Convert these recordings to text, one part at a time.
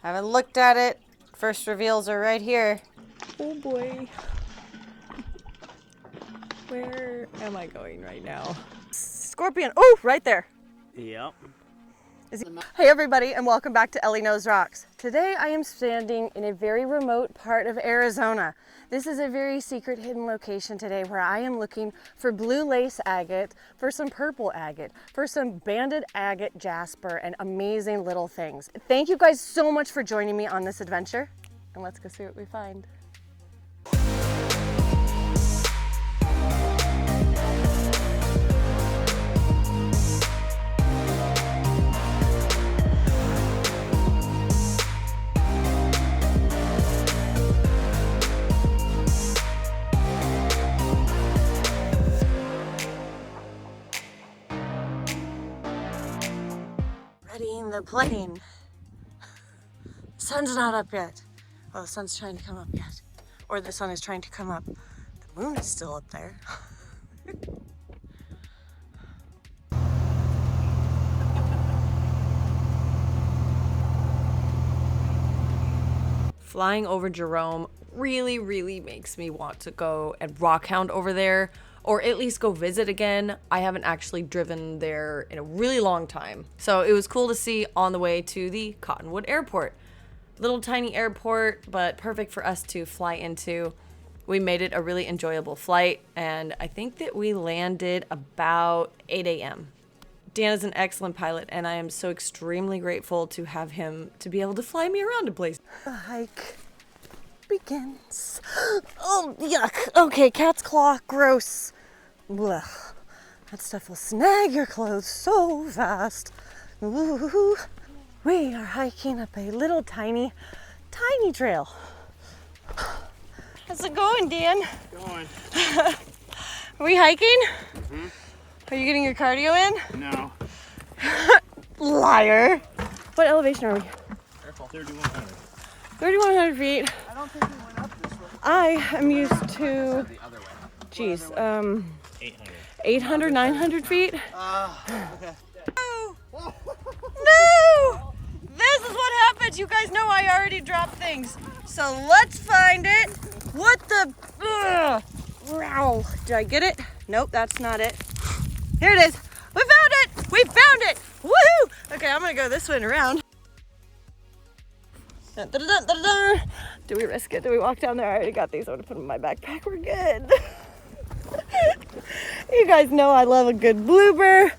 Haven't looked at it. First reveals are right here. Oh boy. Where am I going right now? Scorpion. Oh, right there. Yep. Hey everybody, and welcome back to Elley Knows Rocks. Today I am standing in a very remote part of Arizona. This is a very secret hidden location today where I am looking for blue lace agate, for some purple agate, for some banded agate jasper, and amazing little things. Thank you guys so much for joining me on this adventure, and let's go see what we find. Readying the plane. Sun's not up yet. Well, the sun's trying to come up yet. Or the sun is trying to come up. The moon is still up there. Flying over Jerome really makes me want to go and rock hound over there, or at least go visit again. I haven't actually driven there in a really long time. So it was cool to see on the way to the Cottonwood airport. Little tiny airport, but perfect for us to fly into. We made it a really enjoyable flight, and I think that we landed about 8 a.m. Dan is an excellent pilot, and I am so extremely grateful to have him to be able to fly me around a place. The hike begins. Oh, yuck. Okay, cat's claw, gross. Blech. That stuff will snag your clothes so fast. Ooh. We are hiking up a little tiny trail. How's it going, Dan? Going. Are we hiking? Mm-hmm. Are you getting your cardio in? No. Liar. What elevation are we? Careful. 3,100. 3,100 feet. I don't think we went up this way. I am used to, The other way. geez, 800. 800, 900 feet. Okay. No! This is what happens. You guys know I already dropped things. So let's find it. What the? Ugh. Wow. Did I get it? Nope, that's not it. Here it is. We found it. We found it. Woohoo! Okay, I'm gonna go this way and around. Dun, dun, dun, dun, dun. Do we risk it? Do we walk down there? I already got these. I'm gonna put them in my backpack. We're good. You guys know I love a good blooper.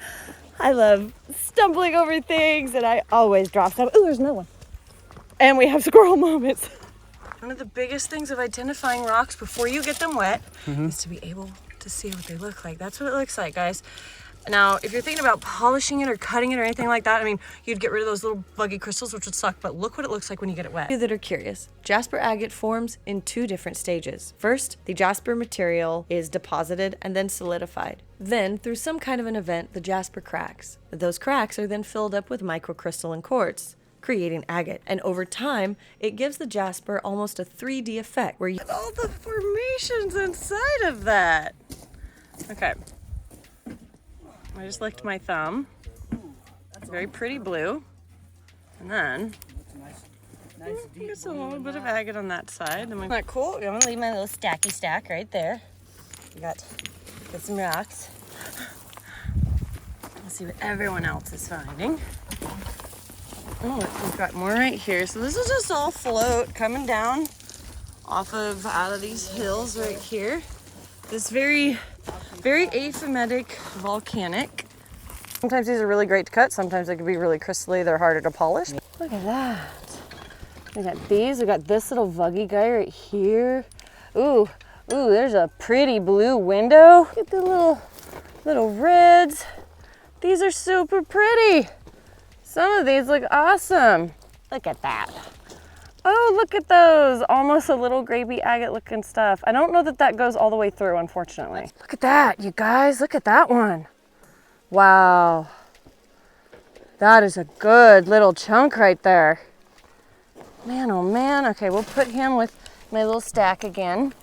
I love stumbling over things, and I always drop stuff. Ooh, there's another one. And we have squirrel moments. One of the biggest things of identifying rocks before you get them wet is to be able to see what they look like. That's what it looks like, guys. Now, if you're thinking about polishing it or cutting it or anything like that, I mean, you'd get rid of those little buggy crystals, which would suck, but look what it looks like when you get it wet. For you that are curious, jasper agate forms in 2 different stages. First, the jasper material is deposited and then solidified. Then, through some kind of an event, the jasper cracks. Those cracks are then filled up with microcrystalline quartz, creating agate. And over time, it gives the jasper almost a 3D effect where you... Look at all the formations inside of that. Okay. I just licked my thumb. Very pretty blue. And then, just a little bit of agate on that side. Isn't that cool? I'm gonna leave my little stacky stack right there. We got some rocks. Let's see what everyone else is finding. Oh, look, we've got more right here. So this is just all float coming down out of these hills right here. This very aphometic volcanic. Sometimes these are really great to cut. Sometimes they can be really crystally. They're harder to polish. Look at that. We got these. We got this little vuggy guy right here. Ooh, there's a pretty blue window. Look at the little reds. These are super pretty. Some of these look awesome. Look at that. Oh, look at those. Almost a little grapey agate looking stuff. I don't know that goes all the way through, unfortunately. Look at that, you guys. Look at that one. Wow. That is a good little chunk right there. Man, oh man. Okay, we'll put him with my little stack again.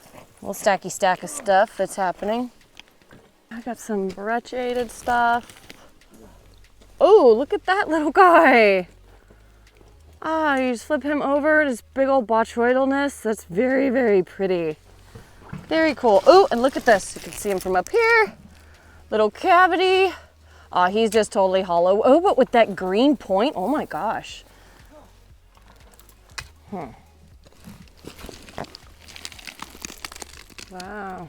Little stacky stack of stuff that's happening. I got some brecciated stuff. Oh, look at that little guy. Ah, you just flip him over, this big old botryoidalness. That's very, very pretty. Very cool. Oh, and look at this. You can see him from up here. Little cavity. Ah, he's just totally hollow. Oh, but with that green point, oh my gosh. Wow.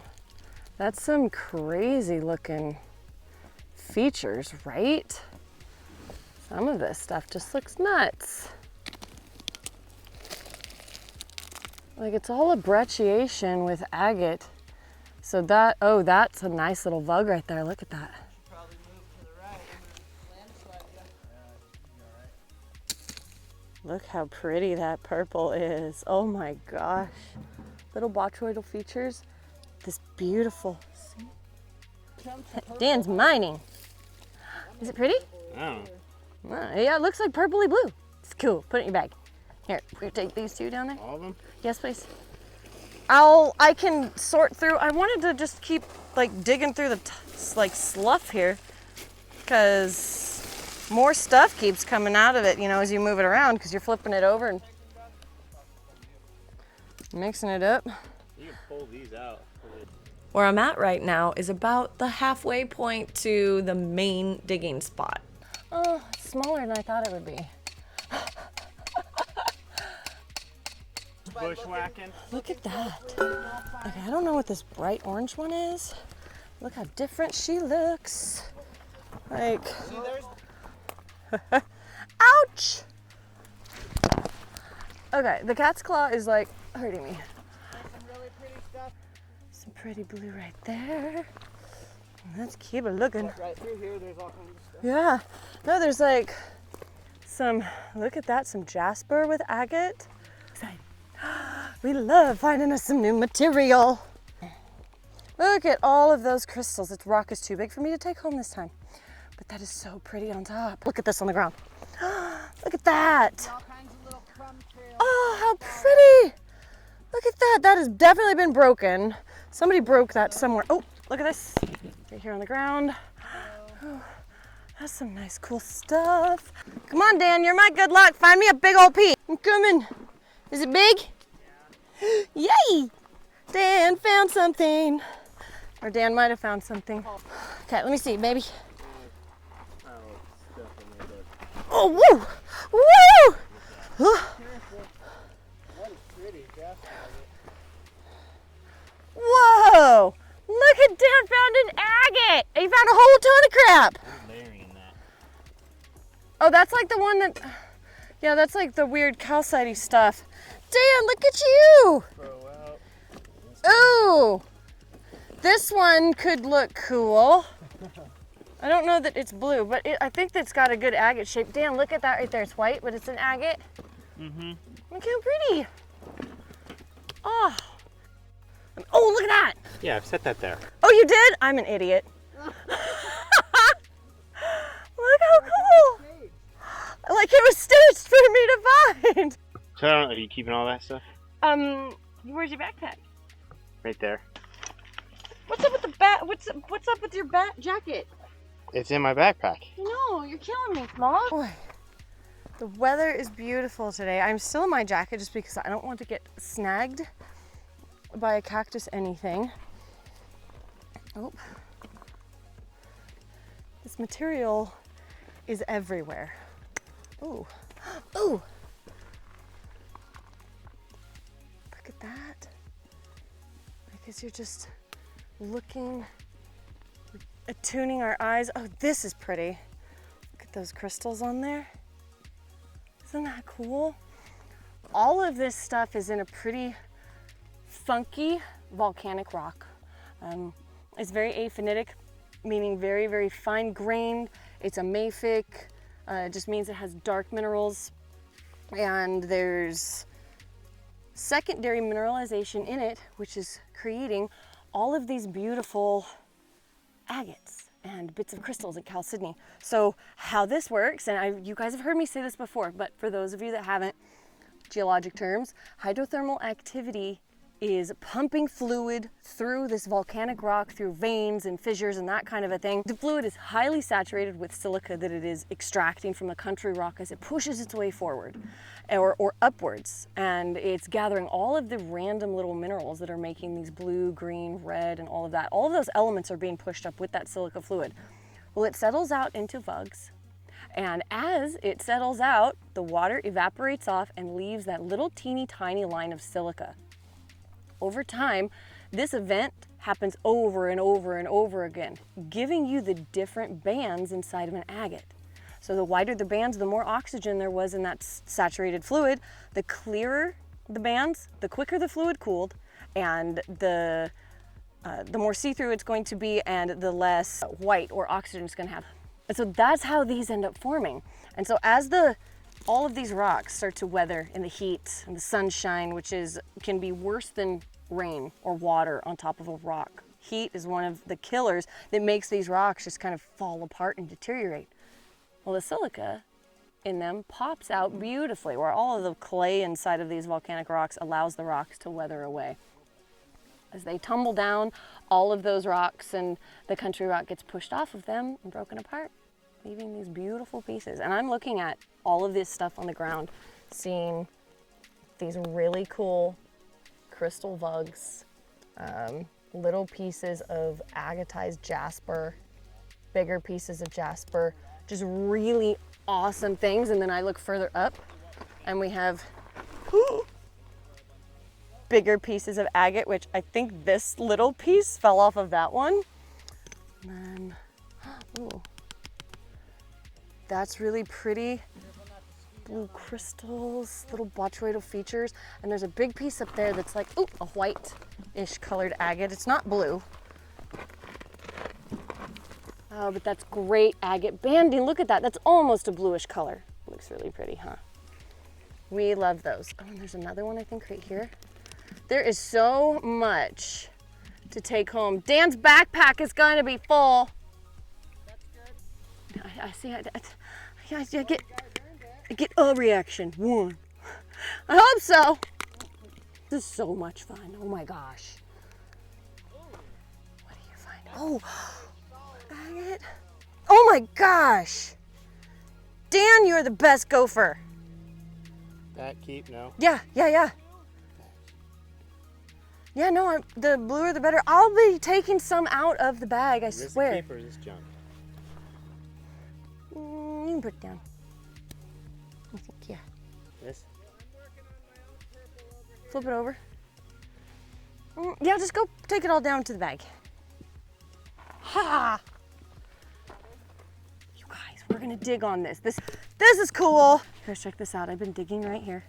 That's some crazy looking features, right? Some of this stuff just looks nuts. Like it's all a brecciation with agate. So that, oh, that's a nice little vug right there. Look at that. Probably move to the right. Landslide, yeah. Look how pretty that purple is. Oh my gosh. Little botryoidal features. This beautiful, see? Dan's mining. Is it pretty? Oh. Yeah, it looks like purpley blue. It's cool. Put it in your bag. Here, will you take these two down there? All of them? Yes, please. I can sort through. I wanted to just keep like digging through the like slough here, because more stuff keeps coming out of it, you know, as you move it around, because you're flipping it over and mixing it up. You can pull these out. Where I'm at right now is about the halfway point to the main digging spot. Oh, it's smaller than I thought it would be. Bushwhacking. Look at that. Okay, I don't know what this bright orange one is. Look how different she looks. Like, See, there's ouch! Okay, the cat's claw is like hurting me. some really pretty stuff. Some pretty blue right there. Let's keep it looking. Right through here, there's all kinds of stuff. Yeah. No, there's like some, look at that, some jasper with agate. We love finding us some new material. Look at all of those crystals. This rock is too big for me to take home this time. But that is so pretty on top. Look at this on the ground. Look at that. All kinds of little crumb trails. Oh, how pretty. Look at that. That has definitely been broken. Somebody broke that somewhere. Oh, look at this. Right here on the ground. Oh, that's some nice, cool stuff. Come on, Dan. You're my good luck. Find me a big old piece. I'm coming. Is it big? Yeah. Yay! Dan found something. Or Dan might have found something. Okay, let me see, baby. Oh, woo! Woo! That is pretty, jasper. Whoa! Look at Dan found an agate! He found a whole ton of crap! Layering in that. Oh, that's like the one that, yeah, that's like the weird calcite stuff. Dan, look at you! Throw out. Ooh! This one could look cool. I don't know that it's blue, but I think that's got a good agate shape. Dan, look at that right there. It's white, but it's an agate. Mm-hmm. Look how pretty. Oh. Oh, look at that. Yeah, I've set that there. Oh, you did? I'm an idiot. Look how cool. Like it was stitched for me to find. So, are you keeping all that stuff? Where's your backpack? Right there. What's up with the bat? What's up with your bat jacket? It's in my backpack. No, you're killing me, Mom. Boy, the weather is beautiful today. I'm still in my jacket just because I don't want to get snagged by a cactus anything. Oh, this material is everywhere. Ooh, ooh. Look at that. I guess you're just looking, attuning our eyes. Oh, this is pretty. Look at those crystals on there. Isn't that cool? All of this stuff is in a pretty funky volcanic rock. It's very aphanitic, meaning very, very fine grained. It's a mafic. It just means it has dark minerals. And there's secondary mineralization in it, which is creating all of these beautiful agates and bits of crystals and chalcedony. So how this works, and you guys have heard me say this before, but for those of you that haven't, geologic terms, hydrothermal activity is pumping fluid through this volcanic rock, through veins and fissures and that kind of a thing. The fluid is highly saturated with silica that it is extracting from the country rock as it pushes its way forward or upwards. And it's gathering all of the random little minerals that are making these blue, green, red, and all of that. All of those elements are being pushed up with that silica fluid. Well, it settles out into vugs. And as it settles out, the water evaporates off and leaves that little teeny tiny line of silica. Over time, this event happens over and over and over again, giving you the different bands inside of an agate. So the wider the bands, the more oxygen there was in that saturated fluid, the clearer the bands, the quicker the fluid cooled, and the more see-through it's going to be, and the less white or oxygen it's going to have. And so that's how these end up forming. And so as all of these rocks start to weather in the heat and the sunshine, which can be worse than rain or water on top of a rock. Heat is one of the killers that makes these rocks just kind of fall apart and deteriorate. Well, the silica in them pops out beautifully, where all of the clay inside of these volcanic rocks allows the rocks to weather away. As they tumble down, all of those rocks and the country rock gets pushed off of them and broken apart, leaving these beautiful pieces. And I'm looking at all of this stuff on the ground, seeing these really cool crystal vugs, little pieces of agatized jasper, bigger pieces of jasper, just really awesome things. And then I look further up and we have bigger pieces of agate, which I think this little piece fell off of that one. And then, ooh, that's really pretty. Blue crystals, little botryoidal features, and there's a big piece up there that's like, ooh, a white-ish colored agate. It's not blue. Oh, but that's great agate banding. Look at that. That's almost a bluish color. Looks really pretty, huh? We love those. Oh, and there's another one, I think, right here. There is so much to take home. Dan's backpack is going to be full. That's good. I see. I get a reaction. One. I hope so. This is so much fun. Oh my gosh. What do you find? Oh, agate. Oh my gosh. Dan, you're the best gopher. That keep, no? Yeah. Yeah, no, the bluer the better. I'll be taking some out of the bag, I swear. Is this keep or is this junk? You can put it down. I think, yeah. This? Flip it over. Yeah, just go take it all down to the bag. Ha! You guys, we're gonna dig on this. This is cool. Guys, check this out. I've been digging right here.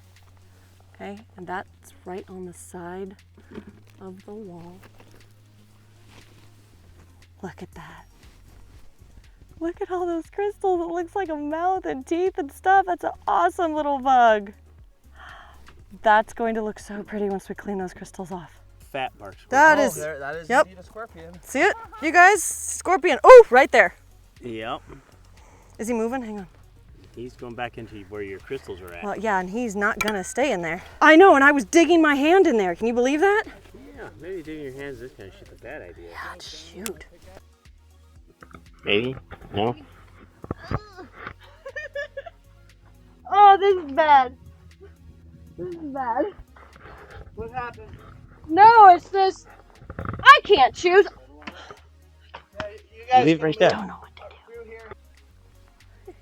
Okay, and that's right on the side of the wall. Look at that. Look at all those crystals. It looks like a mouth and teeth and stuff. That's an awesome little bug. That's going to look so pretty once we clean those crystals off. Fat bark. That is yep. Indeed a scorpion. See it? You guys? Scorpion. Oh, right there. Yep. Is he moving? Hang on. He's going back into where your crystals are at. Well, yeah, and he's not gonna stay in there. I know, and I was digging my hand in there. Can you believe that? Yeah, maybe digging your hands this kind of shit's a bad idea. Yeah, shoot. Maybe? No? Oh, this is bad. This is bad. What happened? No, it's this. I can't choose. Yeah, you guys Leave right there. I don't know what to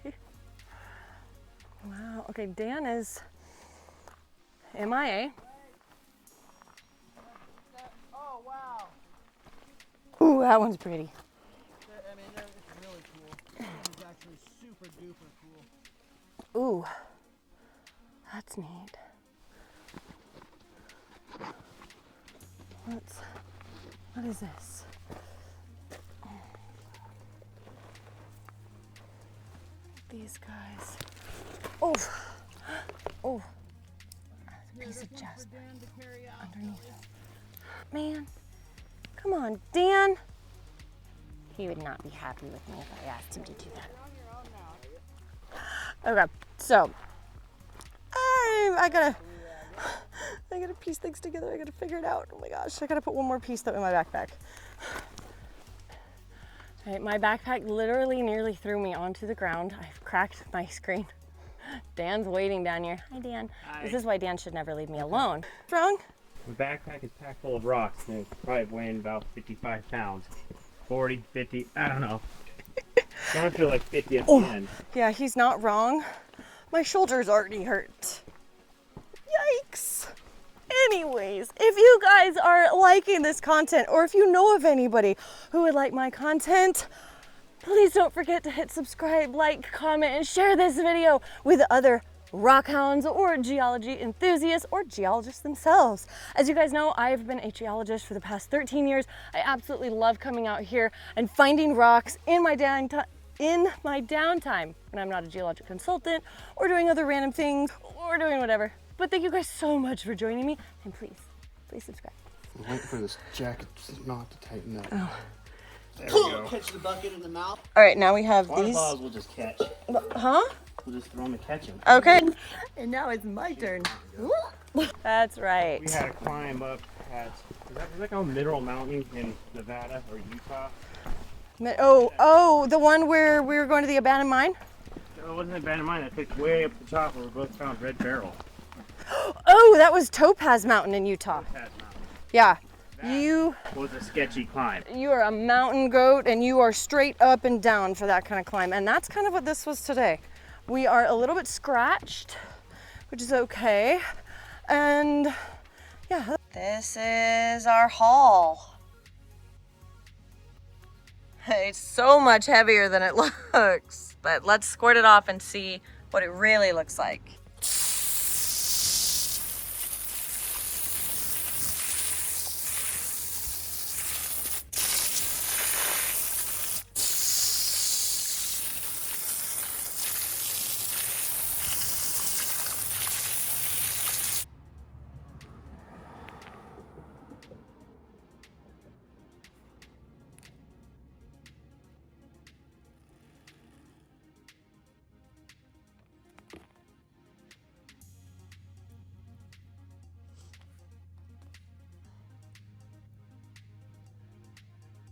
do. Wow. Okay, Dan is MIA. Oh, wow. Ooh, that one's pretty. I mean, it's really cool. This is actually super duper cool. Ooh, that's neat. What is this? These guys. Oh, oh, a piece of jasper underneath. Man, come on, Dan. He would not be happy with me if I asked him to do that. Okay, so I gotta. I gotta piece things together. I gotta figure it out. Oh my gosh, I gotta put one more piece though in my backpack. All right, my backpack literally nearly threw me onto the ground. I've cracked my screen. Dan's waiting down here. Hi, Dan. Hi. This is why Dan should never leave me alone. What's wrong? My backpack is packed full of rocks and it's probably weighing about 55 pounds. 40, 50, I don't know. It's gonna feel like 50 at the end. Yeah, he's not wrong. My shoulder's already hurt. Yikes. Anyways, if you guys are liking this content, or if you know of anybody who would like my content, please don't forget to hit subscribe, like, comment, and share this video with other rock hounds or geology enthusiasts or geologists themselves. As you guys know, I've been a geologist for the past 13 years. I absolutely love coming out here and finding rocks in my downtime when I'm not a geologic consultant or doing other random things or doing whatever. But thank you guys so much for joining me, and please subscribe. I'm waiting for this jacket knot to tighten up. Oh. There we go. Catch the bucket in the mouth. All right, now we have these. Waterfalls we'll just catch. Huh? We'll just throw them and catch them. Okay. And now it's my turn. That's right. We had to climb up at, is that like a mineral mountain in Nevada or Utah? Oh, the one where we were going to the abandoned mine? It wasn't a abandoned mine. I picked way up the top where we both found red beryl. Oh, that was Topaz Mountain in Utah. Pass mountain. Yeah. That You was a sketchy climb. are a mountain goat, and you are straight up and down for that kind of climb. And that's kind of what this was today. We are a little bit scratched, which is okay. And yeah. This is our haul. It's so much heavier than it looks. But let's squirt it off and see what it really looks like.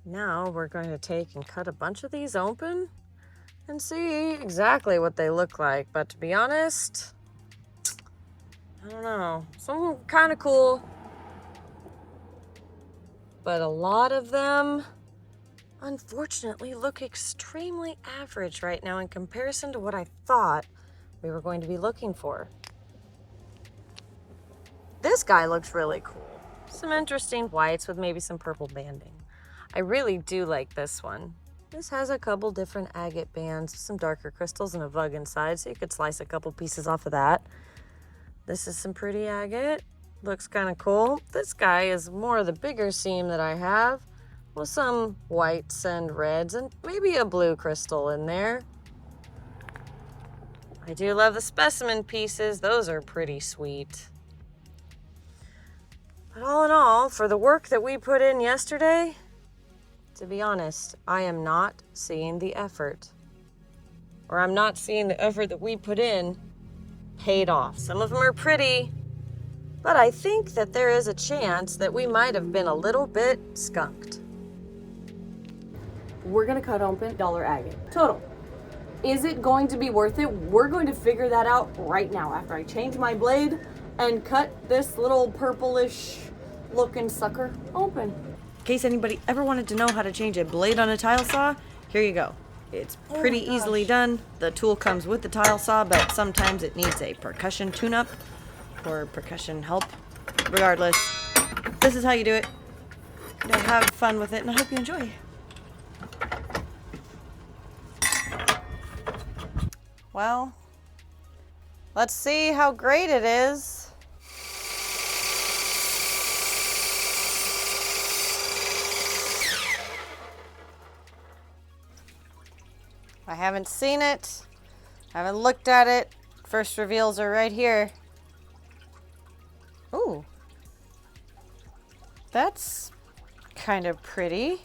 Now we're going to take and cut a bunch of these open and see exactly what they look like. But to be honest, I don't know. Some kind of cool, but a lot of them unfortunately look extremely average right now in comparison to what I thought we were going to be looking for. This guy looks really cool. Some interesting whites with maybe some purple banding. I really do like this one. This has a couple different agate bands, some darker crystals and a vug inside, so you could slice a couple pieces off of that. This is some pretty agate. Looks kind of cool. This guy is more of the bigger seam that I have, with some whites and reds and maybe a blue crystal in there. I do love the specimen pieces. Those are pretty sweet. But all in all, for the work that we put in yesterday, to be honest, I am not seeing the effort. Or I'm not seeing the effort that we put in paid off. Some of them are pretty, but I think that there is a chance that we might have been a little bit skunked. We're gonna cut open dollar agate. Total. Is it going to be worth it? We're going to figure that out right now after I change my blade and cut this little purplish looking sucker open. In case anybody ever wanted to know how to change a blade on a tile saw, here you go. It's pretty easily done. The tool comes with the tile saw, but sometimes it needs a percussion tune-up or percussion help. Regardless, this is how you do it. Have fun with it, and I hope you enjoy. Well, let's see how great it is. I haven't seen it. I haven't looked at it. First reveals are right here. Ooh. That's kind of pretty.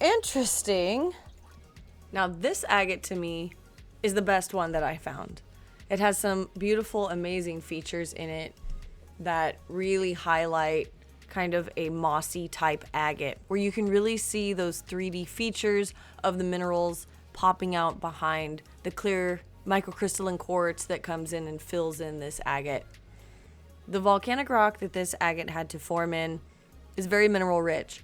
Interesting. Now this agate to me is the best one that I found. It has some beautiful, amazing features in it that really highlight kind of a mossy type agate, where you can really see those 3D features of the minerals popping out behind the clear microcrystalline quartz that comes in and fills in this agate. The volcanic rock that this agate had to form in is very mineral rich.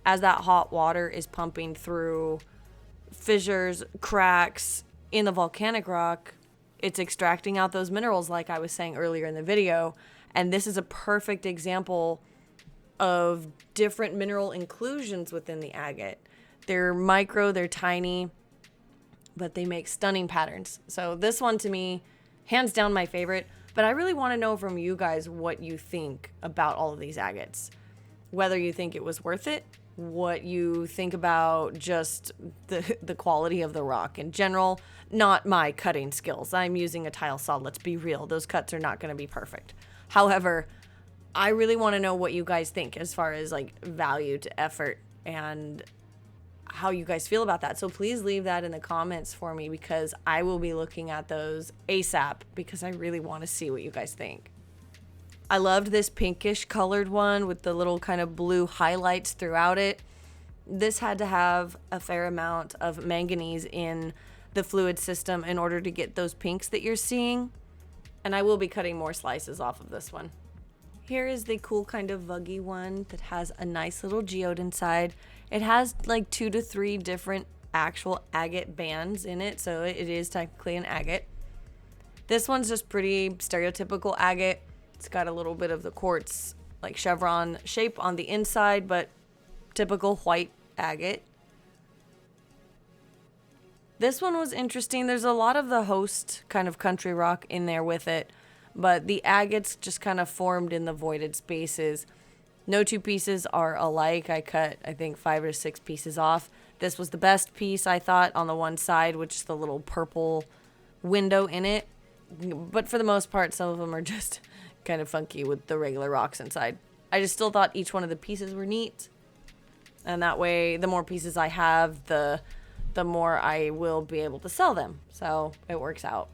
As that hot water is pumping through fissures, cracks in the volcanic rock, it's extracting out those minerals like I was saying earlier in the video. And this is a perfect example of different mineral inclusions within the agate. They're micro, they're tiny, but they make stunning patterns. So this one to me, hands down my favorite, but I really want to know from you guys what you think about all of these agates. Whether you think it was worth it, what you think about just the quality of the rock in general, not my cutting skills. I'm using a tile saw, let's be real. Those cuts are not going to be perfect. However, I really want to know what you guys think as far as like value to effort and how you guys feel about that. So please leave that in the comments for me, because I will be looking at those ASAP, because I really want to see what you guys think. I loved this pinkish colored one with the little kind of blue highlights throughout it. This had to have a fair amount of manganese in the fluid system in order to get those pinks that you're seeing. And I will be cutting more slices off of this one. Here is the cool kind of vuggy one that has a nice little geode inside. It has like 2 to 3 different actual agate bands in it, so it is technically an agate. This one's just pretty stereotypical agate. It's got a little bit of the quartz like chevron shape on the inside, but typical white agate. This one was interesting. There's a lot of the host kind of country rock in there with it, but the agates just kind of formed in the voided spaces. No two pieces are alike. I cut, I think, 5 or 6 pieces off. This was the best piece, I thought, on the one side, which is the little purple window in it. But for the most part, some of them are just kind of funky with the regular rocks inside. I just still thought each one of the pieces were neat. And that way, the more pieces I have, the more I will be able to sell them. So it works out.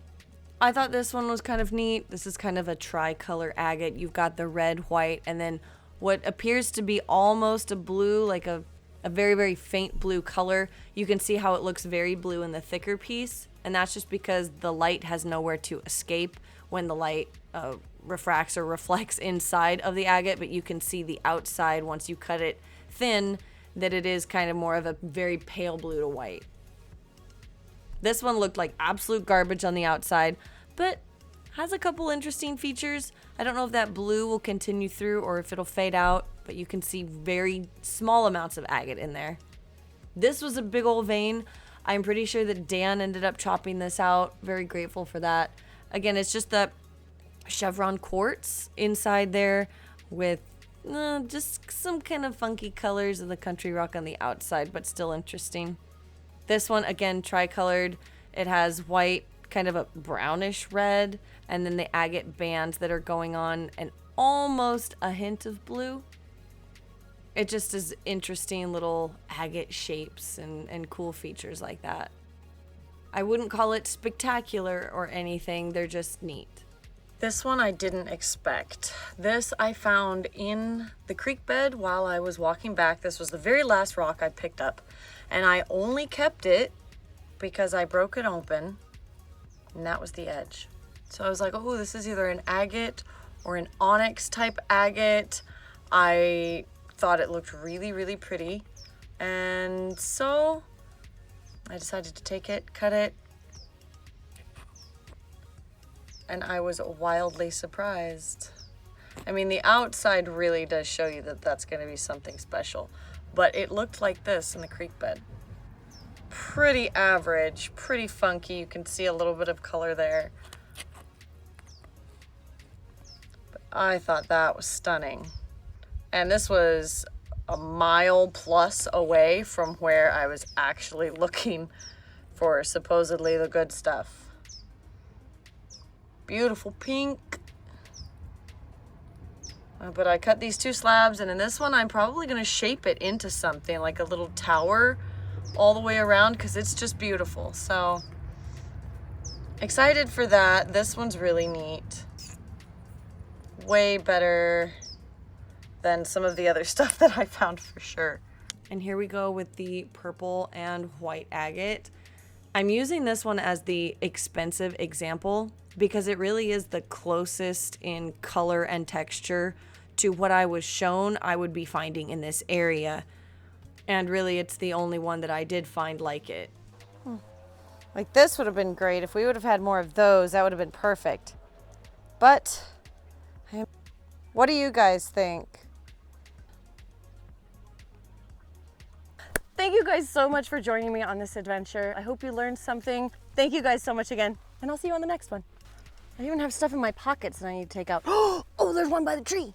I thought this one was kind of neat. This is kind of a tricolor agate. You've got the red, white, and then what appears to be almost a blue, like a very, very faint blue color. You can see how it looks very blue in the thicker piece. And that's just because the light has nowhere to escape when the light refracts or reflects inside of the agate. But you can see the outside once you cut it thin, that it is kind of more of a very pale blue to white. This one looked like absolute garbage on the outside, but has a couple interesting features. I don't know if that blue will continue through or if it'll fade out, but you can see very small amounts of agate in there. This was a big old vein. I'm pretty sure that Dan ended up chopping this out. Very grateful for that. Again, it's just that chevron quartz inside there with just some kind of funky colors of the country rock on the outside, but still interesting. This one, again, tricolored. It has white, kind of a brownish red, and then the agate bands that are going on, and almost a hint of blue. It just is interesting little agate shapes and cool features like that. I wouldn't call it spectacular or anything. They're just neat. This one I didn't expect. This I found in the creek bed while I was walking back. This was the very last rock I picked up, and I only kept it because I broke it open, and that was the edge. So I was like, oh, this is either an agate or an onyx type agate. I thought it looked really, really pretty, and so I decided to take it, cut it, and I was wildly surprised. I mean, the outside really does show you that that's going to be something special, but it looked like this in the creek bed. Pretty average, pretty funky. You can see a little bit of color there. But I thought that was stunning. And this was a mile plus away from where I was actually looking for supposedly the good stuff. Beautiful pink. But I cut these 2 slabs, and in this one I'm probably going to shape it into something like a little tower all the way around because it's just beautiful. So excited for that. This one's really neat. Way better than some of the other stuff that I found for sure. And here we go with the purple and white agate. I'm using this one as the expensive example because it really is the closest in color and texture to what I was shown I would be finding in this area. And really it's the only one that I did find like it. Like this would have been great. If we would have had more of those, that would have been perfect. But what do you guys think? Thank you guys so much for joining me on this adventure. I hope you learned something. Thank you guys so much again, and I'll see you on the next one. I even have stuff in my pockets that I need to take out. Oh, there's one by the tree.